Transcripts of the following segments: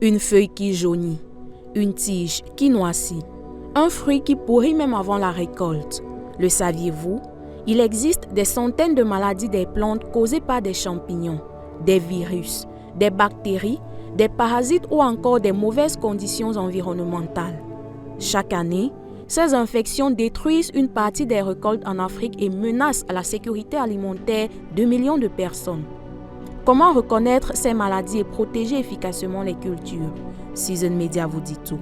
Une feuille qui jaunit, une tige qui noircit, un fruit qui pourrit même avant la récolte. Le saviez-vous? Il existe des centaines de maladies des plantes causées par des champignons, des virus, des bactéries, des parasites ou encore des mauvaises conditions environnementales. Chaque année, ces infections détruisent une partie des récoltes en Afrique et menacent la sécurité alimentaire de millions de personnes. Comment reconnaître ces maladies et protéger efficacement les cultures? Season Media vous dit tout.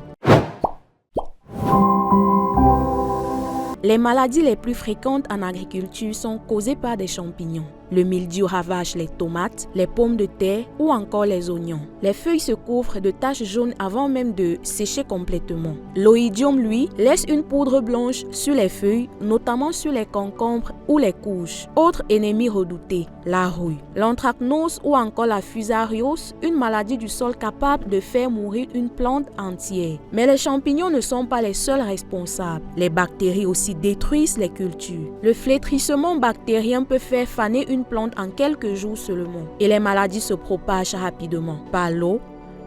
Les maladies les plus fréquentes en agriculture sont causées par des champignons. Le mildiou ravage les tomates, les pommes de terre ou encore les oignons. Les feuilles se couvrent de taches jaunes avant même de sécher complètement. L'oïdium, lui, laisse une poudre blanche sur les feuilles, notamment sur les concombres ou les courges. Autre ennemi redouté, la rouille. L'anthracnose ou encore la fusariose, une maladie du sol capable de faire mourir une plante entière. Mais les champignons ne sont pas les seuls responsables. Les bactéries aussi détruisent les cultures. Le flétrissement bactérien peut faire faner une plante en quelques jours seulement et les maladies se propagent rapidement par l'eau,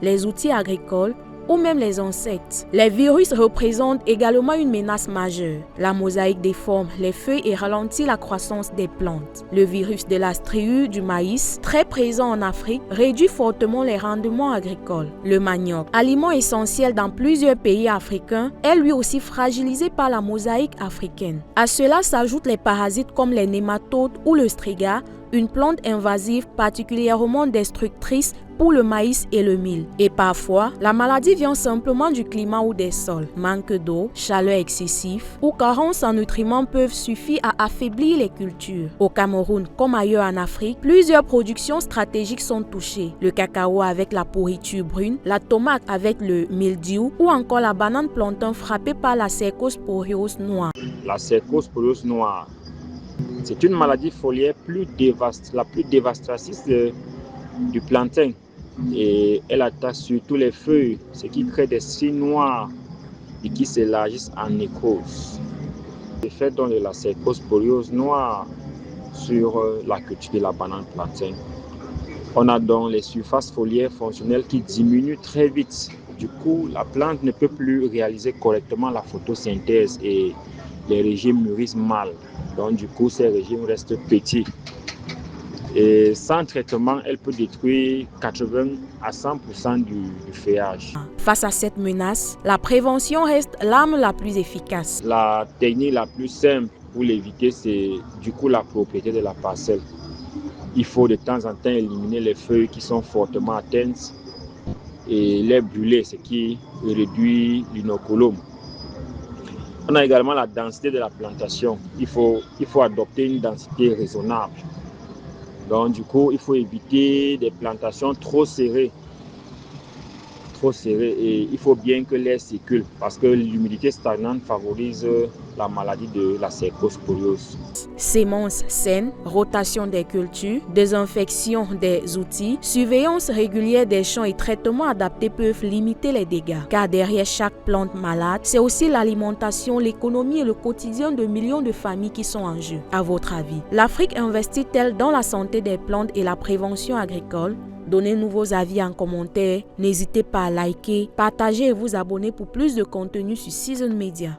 les outils agricoles ou même les insectes. Les virus représentent également une menace majeure. La mosaïque déforme les feuilles et ralentit la croissance des plantes. Le virus de la striure du maïs, très présent en Afrique, réduit fortement les rendements agricoles. Le manioc, aliment essentiel dans plusieurs pays africains, est lui aussi fragilisé par la mosaïque africaine. À cela s'ajoutent les parasites comme les nématodes ou le striga, une plante invasive particulièrement destructrice pour le maïs et le mil. Et parfois, la maladie vient simplement du climat ou des sols. Manque d'eau, chaleur excessive ou carence en nutriments peuvent suffire à affaiblir les cultures. Au Cameroun, comme ailleurs en Afrique, plusieurs productions stratégiques sont touchées. Le cacao avec la pourriture brune, la tomate avec le mildiou ou encore la banane plantain frappée par la cercosporiose noire. La cercosporiose noire, c'est une maladie foliaire la plus dévastatrice du plantain et elle attaque surtout les feuilles, ce qui crée des stries noires et qui s'élargissent en nécrose. L'effet de la cercosporiose noire sur la culture de la banane plantain. On a donc les surfaces foliaires fonctionnelles qui diminuent très vite. Du coup, la plante ne peut plus réaliser correctement la photosynthèse et les régimes mûrissent mal. Donc du coup, ces régimes restent petits. Et sans traitement, elle peut détruire 80 à 100% du feuillage. Face à cette menace, la prévention reste l'arme la plus efficace. La technique la plus simple pour l'éviter, c'est du coup la propriété de la parcelle. Il faut de temps en temps éliminer les feuilles qui sont fortement atteintes et les brûler, ce qui réduit l'inoculum. On a également la densité de la plantation. Il faut adopter une densité raisonnable. Donc du coup, il faut éviter des plantations trop serrées et il faut bien que l'air circule parce que l'humidité stagnante favorise la maladie de la cercosporiose. Semences saines, rotation des cultures, désinfection des outils, surveillance régulière des champs et traitements adaptés peuvent limiter les dégâts. Car derrière chaque plante malade, c'est aussi l'alimentation, l'économie et le quotidien de millions de familles qui sont en jeu. À votre avis, l'Afrique investit-elle dans la santé des plantes et la prévention agricole? Donnez-nous vos avis en commentaire. N'hésitez pas à liker, partager et vous abonner pour plus de contenu sur Season Media.